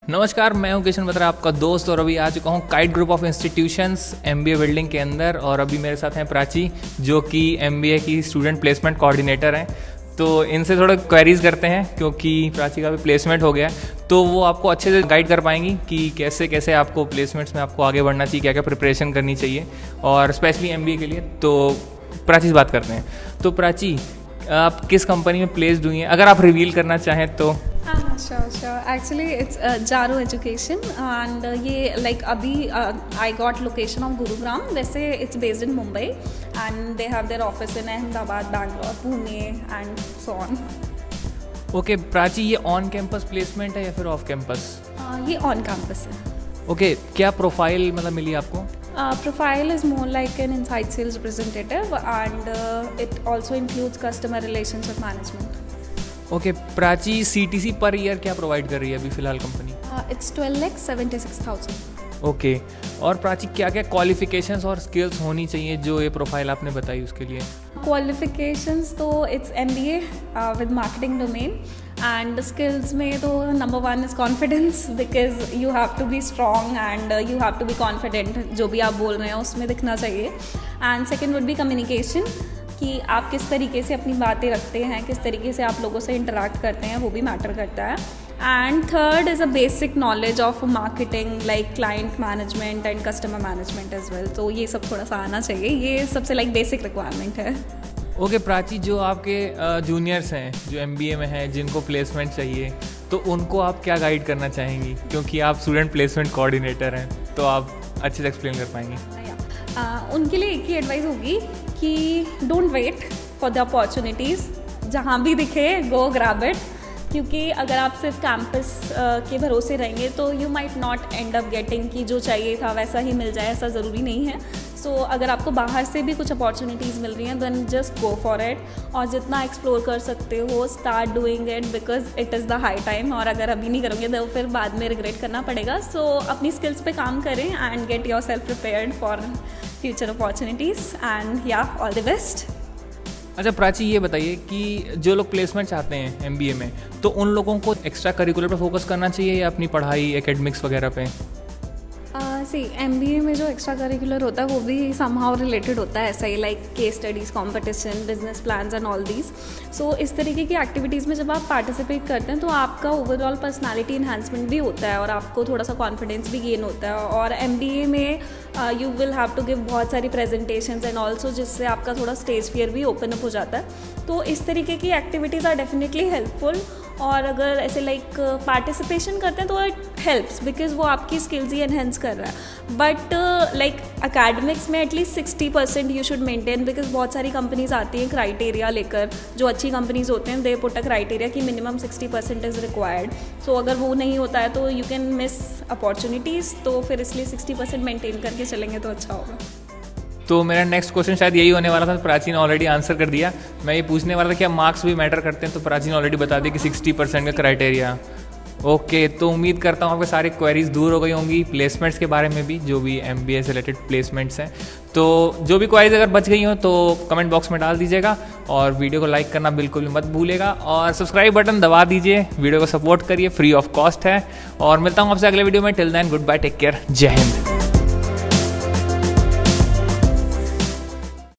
नमस्कार, मैं हूं किशन बत्रा, आपका दोस्त, और अभी आ चुका हूं kite group of institutions MBA building के अंदर। और अभी मेरे साथ हैं प्राची, जो कि एमबीए की स्टूडेंट प्लेसमेंट कोऑर्डिनेटर हैं। तो इनसे थोड़ा क्वेरीज करते हैं, क्योंकि प्राची का भी प्लेसमेंट हो गया है, तो वो आपको अच्छे से गाइड कर पाएंगी कि कैसे कैसे आपको प्लेसमेंट्स में आपको आगे बढ़ना चाहिए, क्या क्या प्रिपरेशन करनी चाहिए, और स्पेशली एमबीए के लिए। तो प्राची से बात करते हैं। तो प्राची, आप किस कंपनी में प्लेस्ड हुई हैं, अगर आप रिवील करना चाहें तो? Sure. Actually, it's Jaro Education and ये like अभी I got location of Gurugram. वैसे it's based in Mumbai and they have their office in Ahmedabad, Bangalore, Pune and so on. Okay Prachi, ये ऑन कैंपस प्लेसमेंट है या फिर off campus? ये on campus है। Okay, क्या profile मतलब मिली आपको? Profile is more like an inside sales representative and it also includes customer relationship management. Okay Prachi, CTC per year क्या प्रोवाइड कर रही है अभी फिलहाल कंपनी? It's 12,76,000. ओके, और प्राची क्या क्या क्वालिफिकेशंस और स्किल्स होनी चाहिए जो ये प्रोफाइल आपने बताई उसके लिए? क्वालिफिकेशंस तो it's MBA with marketing domain and skills में तो नंबर 1 is confidence, because you have to be strong and you have to be confident. जो भी आप बोल रहे हैं उसमें दिखना चाहिए। And second would be communication, कि आप किस तरीके से अपनी बातें रखते हैं, किस तरीके से आप लोगों से इंटरेक्ट करते हैं, वो भी मैटर करता है। And third is a basic knowledge of marketing like client management and customer management as well. तो ये सब थोड़ा सा आना चाहिए, ये सबसे लाइक बेसिक रिक्वायरमेंट है। ओके प्राची, जो आपके जूनियर्स हैं जो एमबीए में हैं, जिनको प्लेसमेंट चाहिए, तो उनको आप क्या गाइड करना चाहेंगी, क्योंकि आप स्टूडेंट प्लेसमेंट कोऑर्डिनेटर हैं, तो आप अच्छे से एक्सप्लेन कर पाएंगी? उनके लिए एक ही एडवाइस होगी कि don't wait for the opportunities, जहाँ भी दिखे गो ग्रैब इट। क्योंकि अगर आप सिर्फ कैंपस के भरोसे रहेंगे तो you might not and up getting कि जो चाहिए था वैसा ही मिल जाए, ऐसा ज़रूरी नहीं है। सो अगर आपको बाहर से भी कुछ अपॉर्चुनिटीज़ मिल रही हैं then just go for it, और जितना एक्सप्लोर कर सकते हो start doing it, because it is the high time. और अगर अभी नहीं करोगे तो फिर बाद में रिग्रेट करना पड़ेगा। सो अपनी स्किल्स पे काम करें and get your self prepared for future opportunities and या ऑल द बेस्ट। अच्छा प्राची, ये बताइए कि जो लोग प्लेसमेंट चाहते हैं एमबीए में, तो उन लोगों को एक्स्ट्रा करिकुलर पर फोकस करना चाहिए या अपनी पढ़ाई एकेडमिक्स वगैरह पे? सी MBA में जो एक्स्ट्रा करिकुलर होता है वो भी समहाउ रिलेटेड होता है, ऐसा ही like case studies, competition, business plans and all these. So इस तरीके की एक्टिविटीज़ में जब आप पार्टिसिपेट करते हैं तो आपका ओवरऑल पर्सनालिटी इन्हांसमेंट भी होता है और आपको थोड़ा सा कॉन्फिडेंस भी गेन होता है। और MBA में you will have to give बहुत सारी प्रेजेंटेशंस एंड ऑल्सो, जिससे आपका थोड़ा स्टेज फियर भी ओपन अप हो जाता है। तो इस तरीके की एक्टिविटीज़ आर डेफिनेटली हेल्पफुल। और अगर ऐसे लाइक पार्टिसिपेशन करते हैं तो इट हेल्प्स, बिकॉज वो आपकी स्किल्स ही एनहेंस कर रहा है। बट लाइक अकेडमिक्स में at least 60% you should maintain, because बहुत सारी कंपनीज आती हैं क्राइटेरिया लेकर। जो अच्छी कंपनीज होते हैं दे पुट अ क्राइटेरिया कि मिनिमम 60% इज़ रिक्वायर्ड। सो अगर वो नहीं होता है तो यू कैन मिस अपॉर्चुनिटीज़। तो फिर इसलिए 60% मेंटेन करके चलेंगे तो अच्छा होगा। तो मेरा नेक्स्ट क्वेश्चन शायद यही होने वाला था, प्राची ने ऑलरेडी आंसर कर दिया। मैं ये पूछने वाला था क्या मार्क्स भी मैटर करते हैं, तो प्राची ने ऑलरेडी बता दिया कि 60% का क्राइटेरिया। ओके, तो उम्मीद करता हूँ आपके सारे क्वेरीज दूर हो गई होंगी प्लेसमेंट्स के बारे में भी, जो भी एमबीए से रिलेटेड प्लेसमेंट्स हैं। तो जो भी क्वेरीज अगर बच गई हो तो कमेंट बॉक्स में डाल दीजिएगा, और वीडियो को लाइक करना बिल्कुल भी मत भूलिएगा, और सब्सक्राइब बटन दबा दीजिए। वीडियो को सपोर्ट करिए, फ्री ऑफ कॉस्ट है। और मिलता हूँ आपसे अगले वीडियो में। Till then goodbye, take care, Jai Hind.